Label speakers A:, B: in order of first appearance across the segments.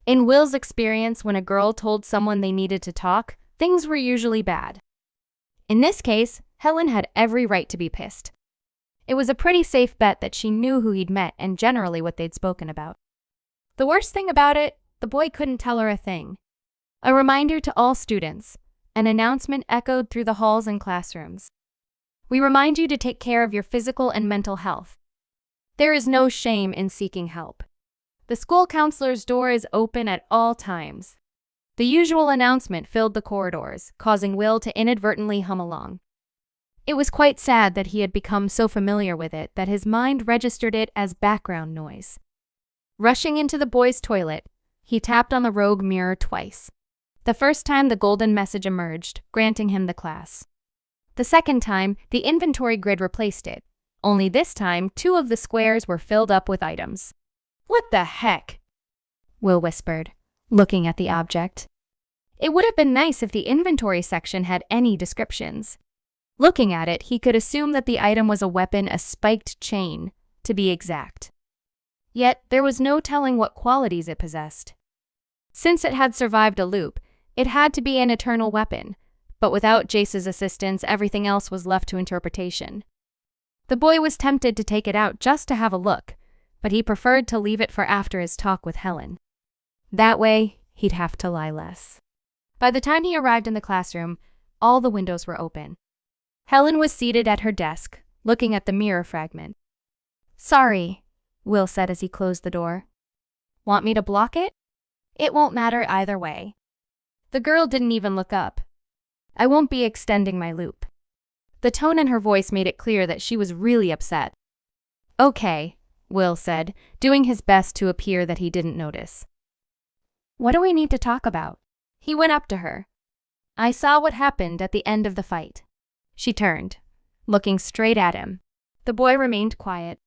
A: In Will's experience, when a girl told someone they needed to talk, things were usually bad. In this case, Helen had every right to be pissed. It was a pretty safe bet that she knew who he'd met and generally what they'd spoken about. The worst thing about it, the boy couldn't tell her a thing. A reminder to all students, an announcement echoed through the halls and classrooms. We remind you to take care of your physical and mental health. There is no shame in seeking help. The school counselor's door is open at all times. The usual announcement filled the corridors, causing Will to inadvertently hum along. It was quite sad that he had become so familiar with it that his mind registered it as background noise. Rushing into the boys' toilet, he tapped on the rogue mirror twice. The first time the golden message emerged, granting him the class. The second time, the inventory grid replaced it. Only this time, 2 of the squares were filled up with items. "What the heck?" Will whispered, looking at the object. It would have been nice if the inventory section had any descriptions. Looking at it, he could assume that the item was a weapon, a spiked chain, to be exact. Yet, there was no telling what qualities it possessed. Since it had survived a loop, it had to be an eternal weapon, but without Jace's assistance, everything else was left to interpretation. The boy was tempted to take it out just to have a look, but he preferred to leave it for after his talk with Helen. That way, he'd have to lie less. By the time he arrived in the classroom, all the windows were open. Helen was seated at her desk, looking at the mirror fragment. "Sorry," Will said as he closed the door. "Want me to block it?" "It won't matter either way." The girl didn't even look up. "I won't be extending my loop." The tone in her voice made it clear that she was really upset. "Okay," Will said, doing his best to appear that he didn't notice. "What do we need to talk about?" He went up to her. "I saw what happened at the end of the fight." She turned, looking straight at him. The boy remained quiet.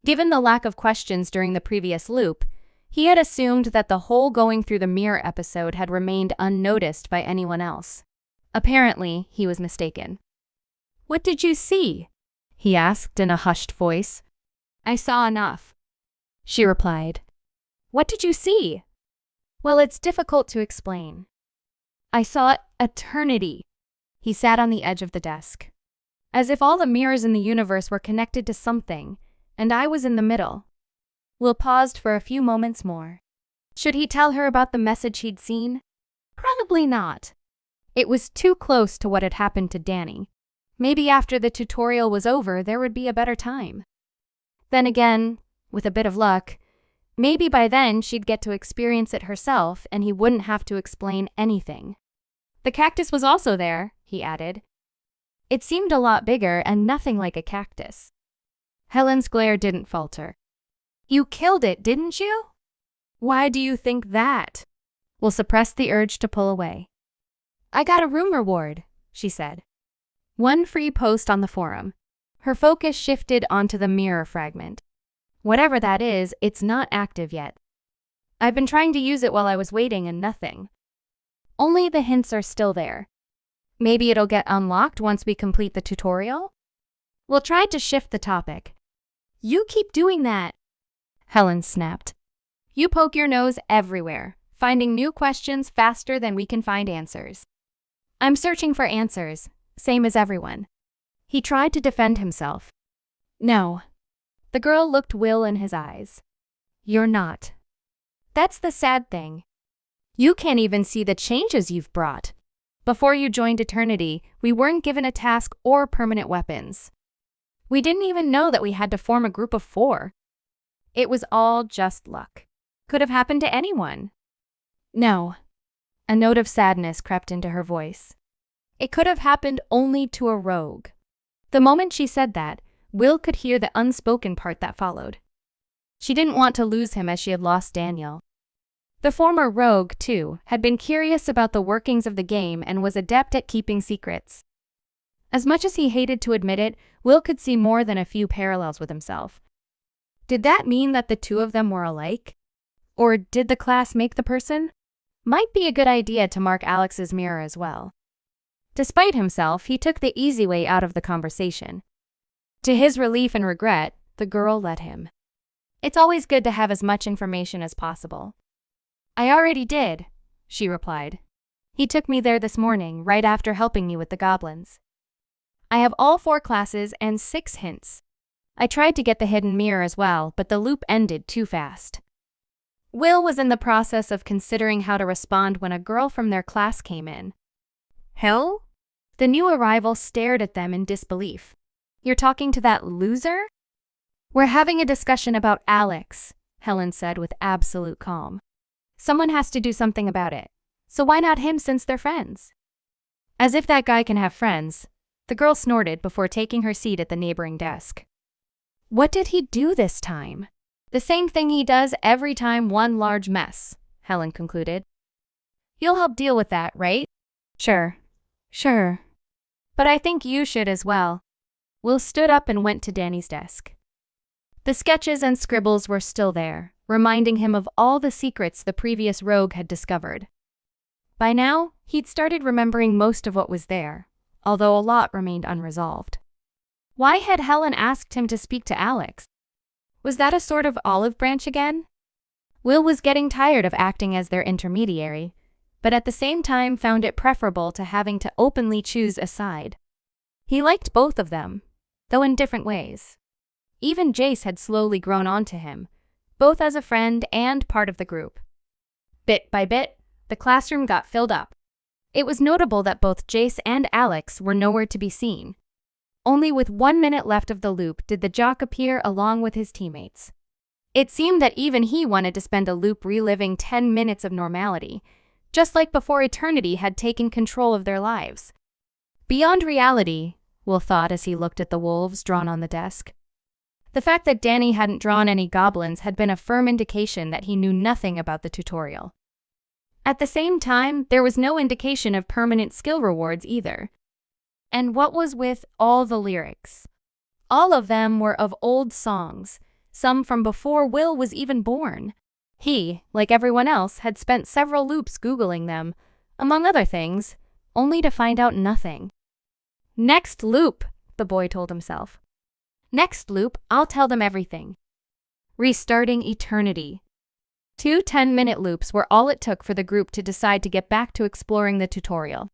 A: Given the lack of questions during the previous loop, he had assumed that the whole going through the mirror episode had remained unnoticed by anyone else. Apparently, he was mistaken. "What did you see?" he asked in a hushed voice. "I saw enough," she replied. "What did you see?" "Well, it's difficult to explain." "I saw eternity." He sat on the edge of the desk. "As if all the mirrors in the universe were connected to something, and I was in the middle." Will paused for a few moments more. Should he tell her about the message he'd seen? Probably not. It was too close to what had happened to Danny. Maybe after the tutorial was over, there would be a better time. Then again, with a bit of luck, maybe by then she'd get to experience it herself and he wouldn't have to explain anything. The cactus was also there, he added. It seemed a lot bigger and nothing like a cactus. Helen's glare didn't falter. "You killed it, didn't you?" "Why do you think that?" Will suppressed the urge to pull away. "I got a room reward," she said. "One free post on the forum." Her focus shifted onto the mirror fragment. "Whatever that is, it's not active yet. I've been trying to use it while I was waiting and nothing. Only the hints are still there. Maybe it'll get unlocked once we complete the tutorial?" Will tried to shift the topic. "You keep doing that," Helen snapped. "You poke your nose everywhere, finding new questions faster than we can find answers." "I'm searching for answers, same as everyone." He tried to defend himself. "No." The girl looked Will in his eyes. "You're not. That's the sad thing. You can't even see the changes you've brought. Before you joined Eternity, we weren't given a task or permanent weapons. We didn't even know that we had to form a group of 4. It was all just luck. Could have happened to anyone." "No." A note of sadness crept into her voice. "It could have happened only to a rogue." The moment she said that, Will could hear the unspoken part that followed. She didn't want to lose him as she had lost Daniel. The former rogue, too, had been curious about the workings of the game and was adept at keeping secrets. As much as he hated to admit it, Will could see more than a few parallels with himself. Did that mean that the 2 of them were alike? Or did the class make the person? Might be a good idea to mark Alex's mirror as well. Despite himself, he took the easy way out of the conversation. To his relief and regret, the girl let him. It's always good to have as much information as possible. I already did, she replied. He took me there this morning, right after helping me with the goblins. I have all 4 classes and 6 hints. I tried to get the hidden mirror as well, but the loop ended too fast. Will was in the process of considering how to respond when a girl from their class came in. Hell? The new arrival stared at them in disbelief. You're talking to that loser? We're having a discussion about Alex, Helen said with absolute calm. Someone has to do something about it, so why not him since they're friends? As if that guy can have friends, the girl snorted before taking her seat at the neighboring desk. What did he do this time? The same thing he does every time, one large mess, Helen concluded. You'll help deal with that, right? Sure. But I think you should as well. Will stood up and went to Danny's desk. The sketches and scribbles were still there, reminding him of all the secrets the previous rogue had discovered. By now, he'd started remembering most of what was there, although a lot remained unresolved. Why had Helen asked him to speak to Alex? Was that a sort of olive branch again? Will was getting tired of acting as their intermediary, but at the same time found it preferable to having to openly choose a side. He liked both of them, though in different ways. Even Jace had slowly grown onto him, both as a friend and part of the group. Bit by bit, the classroom got filled up. It was notable that both Jace and Alex were nowhere to be seen. Only with 1 minute left of the loop did the jock appear along with his teammates. It seemed that even he wanted to spend a loop reliving 10 minutes of normality, just like before eternity had taken control of their lives. Beyond reality, Will thought as he looked at the wolves drawn on the desk. The fact that Danny hadn't drawn any goblins had been a firm indication that he knew nothing about the tutorial. At the same time, there was no indication of permanent skill rewards either. And what was with all the lyrics? All of them were of old songs, some from before Will was even born. He, like everyone else, had spent several loops Googling them, among other things, only to find out nothing. Next loop, the boy told himself. Next loop, I'll tell them everything. Restarting eternity. 2 10-minute loops were all it took for the group to decide to get back to exploring the tutorial.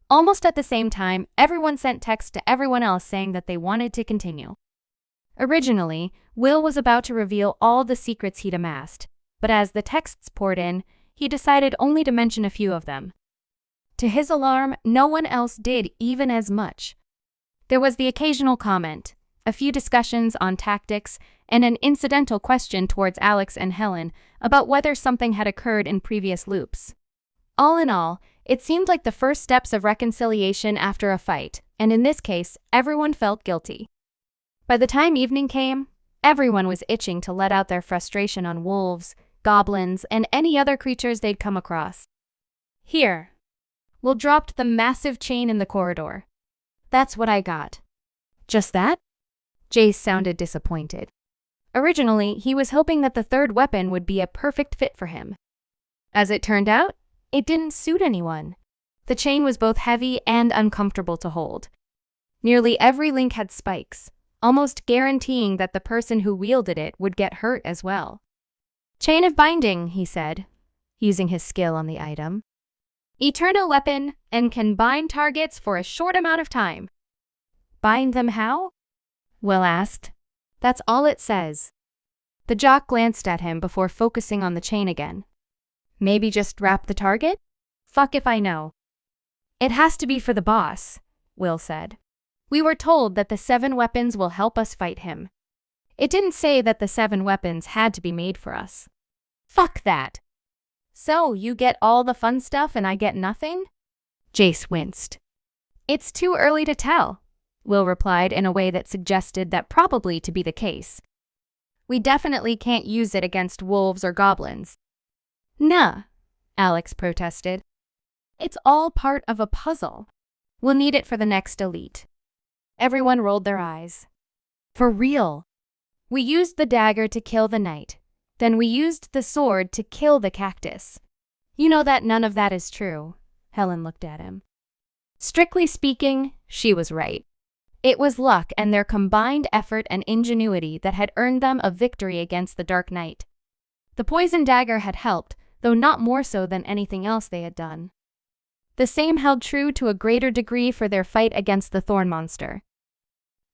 A: Almost at the same time, everyone sent text to everyone else saying that they wanted to continue. Originally, Will was about to reveal all the secrets he'd amassed, but as the texts poured in, he decided only to mention a few of them. To his alarm, no one else did even as much. There was the occasional comment, a few discussions on tactics, and an incidental question towards Alex and Helen about whether something had occurred in previous loops. All in all, it seemed like the first steps of reconciliation after a fight, and in this case, everyone felt guilty. By the time evening came, everyone was itching to let out their frustration on wolves, goblins, and any other creatures they'd come across. Here. Will dropped the massive chain in the corridor. That's what I got. Just that? Jace sounded disappointed. Originally, he was hoping that the third weapon would be a perfect fit for him. As it turned out, it didn't suit anyone. The chain was both heavy and uncomfortable to hold. Nearly every link had spikes, almost guaranteeing that the person who wielded it would get hurt as well. Chain of binding, he said, using his skill on the item. Eternal weapon, and can bind targets for a short amount of time. Bind them how? Will asked. That's all it says. The jock glanced at him before focusing on the chain again. Maybe just wrap the target? Fuck if I know. It has to be for the boss, Will said. We were told that the 7 weapons will help us fight him. It didn't say that the 7 weapons had to be made for us. Fuck that. So, you get all the fun stuff and I get nothing? Jace winced. It's too early to tell, Will replied in a way that suggested that probably to be the case. We definitely can't use it against wolves or goblins. Nah, Alex protested. It's all part of a puzzle. We'll need it for the next elite. Everyone rolled their eyes. For real. We used the dagger to kill the knight. Then we used the sword to kill the cactus. You know that none of that is true. Helen looked at him. Strictly speaking, she was right. It was luck and their combined effort and ingenuity that had earned them a victory against the Dark Knight. The poison dagger had helped, though though not more so than anything else they had done. The same held true to a greater degree for their fight against the thorn monster.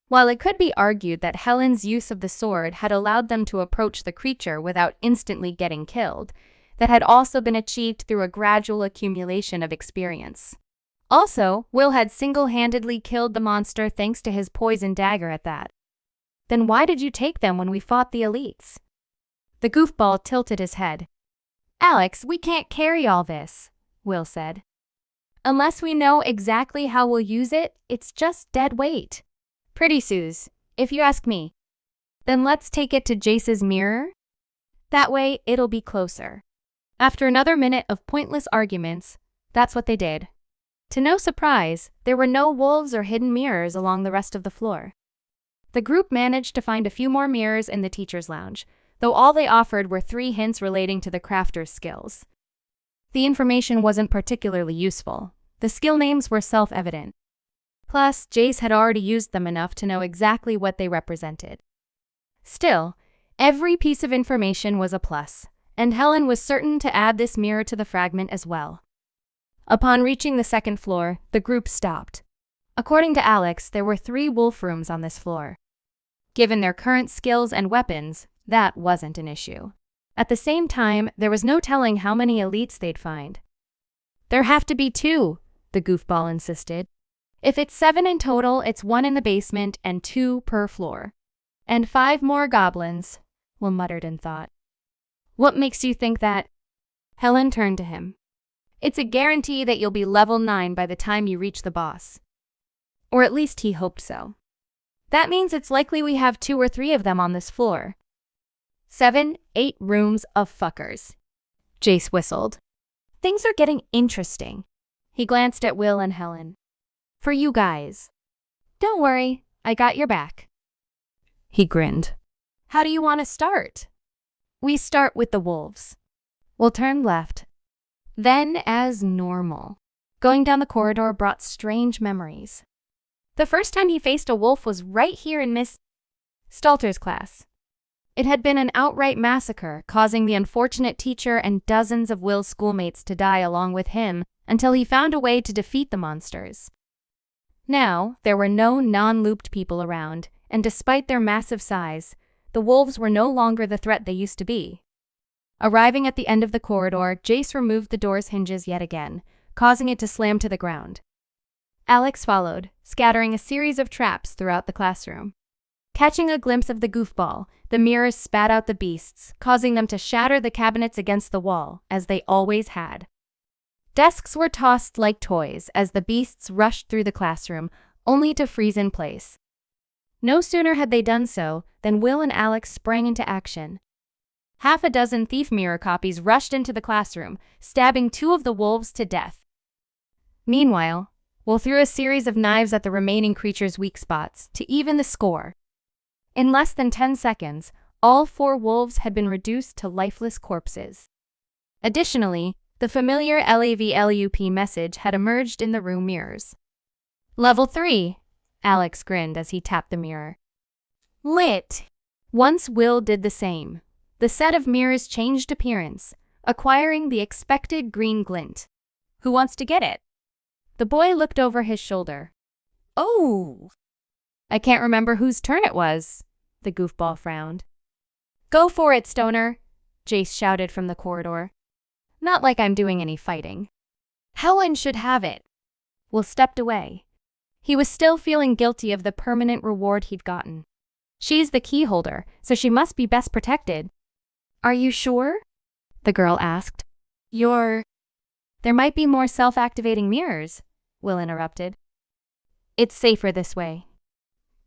A: While it could be argued that Helen's use of the sword had allowed them to approach the creature without instantly getting killed, that had also been achieved through a gradual accumulation of experience. Also, Will had single-handedly killed the monster thanks to his poison dagger at that. Then why did you take them when we fought the elites? The goofball tilted his head. Alex, we can't carry all this, Will said. Unless we know exactly how we'll use it, it's just dead weight. Pretty Suze, if you ask me. Then let's take it to Jace's mirror? That way, it'll be closer. After another minute of pointless arguments, that's what they did. To no surprise, there were no wolves or hidden mirrors along the rest of the floor. The group managed to find a few more mirrors in the teacher's lounge, though all they offered were 3 hints relating to the crafter's skills. The information wasn't particularly useful. The skill names were self-evident. Plus, Jace had already used them enough to know exactly what they represented. Still, every piece of information was a plus, and Helen was certain to add this mirror to the fragment as well. Upon reaching the 2nd floor, the group stopped. According to Alex, there were 3 wolf rooms on this floor. Given their current skills and weapons, that wasn't an issue. At the same time, there was no telling how many elites they'd find. There have to be 2, the goofball insisted. If it's 7 in total, it's 1 in the basement and 2 per floor. And 5 more goblins, Will muttered in thought. What makes you think that? Helen turned to him. It's a guarantee that you'll be level 9 by the time you reach the boss. Or at least he hoped so. That means it's likely we have 2 or 3 of them on this floor. 7, 8 rooms of fuckers. Jace whistled. Things are getting interesting. He glanced at Will and Helen. For you guys. Don't worry, I got your back. He grinned. How do you want to start? We start with the wolves. We'll turn left. Then, as normal. Going down the corridor brought strange memories. The first time he faced a wolf was right here in Miss Stalter's class. It had been an outright massacre, causing the unfortunate teacher and dozens of Will's schoolmates to die along with him until he found a way to defeat the monsters. Now, there were no non-looped people around, and despite their massive size, the wolves were no longer the threat they used to be. Arriving at the end of the corridor, Jace removed the door's hinges yet again, causing it to slam to the ground. Alex followed, scattering a series of traps throughout the classroom. Catching a glimpse of the goofball, the mirrors spat out the beasts, causing them to shatter the cabinets against the wall, as they always had. Desks were tossed like toys as the beasts rushed through the classroom, only to freeze in place. No sooner had they done so than Will and Alex sprang into action. Half a dozen thief mirror copies rushed into the classroom, stabbing 2 of the wolves to death. Meanwhile, Will threw a series of knives at the remaining creature's weak spots to even the score. In less than 10 seconds, all 4 wolves had been reduced to lifeless corpses. Additionally, the familiar LAVLUP message had emerged in the room mirrors. Level 3, Alex grinned as he tapped the mirror. Lit! Once Will did the same, the set of mirrors changed appearance, acquiring the expected green glint. Who wants to get it? The boy looked over his shoulder. Oh! I can't remember whose turn it was, the goofball frowned. Go for it, Stoner, Jace shouted from the corridor. Not like I'm doing any fighting. Helen should have it. Will stepped away. He was still feeling guilty of the permanent reward he'd gotten. She's the key holder, so she must be best protected. Are you sure? The girl asked. There might be more self-activating mirrors, Will interrupted. It's safer this way.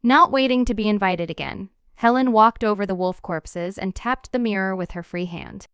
A: Not waiting to be invited again, Helen walked over the wolf corpses and tapped the mirror with her free hand.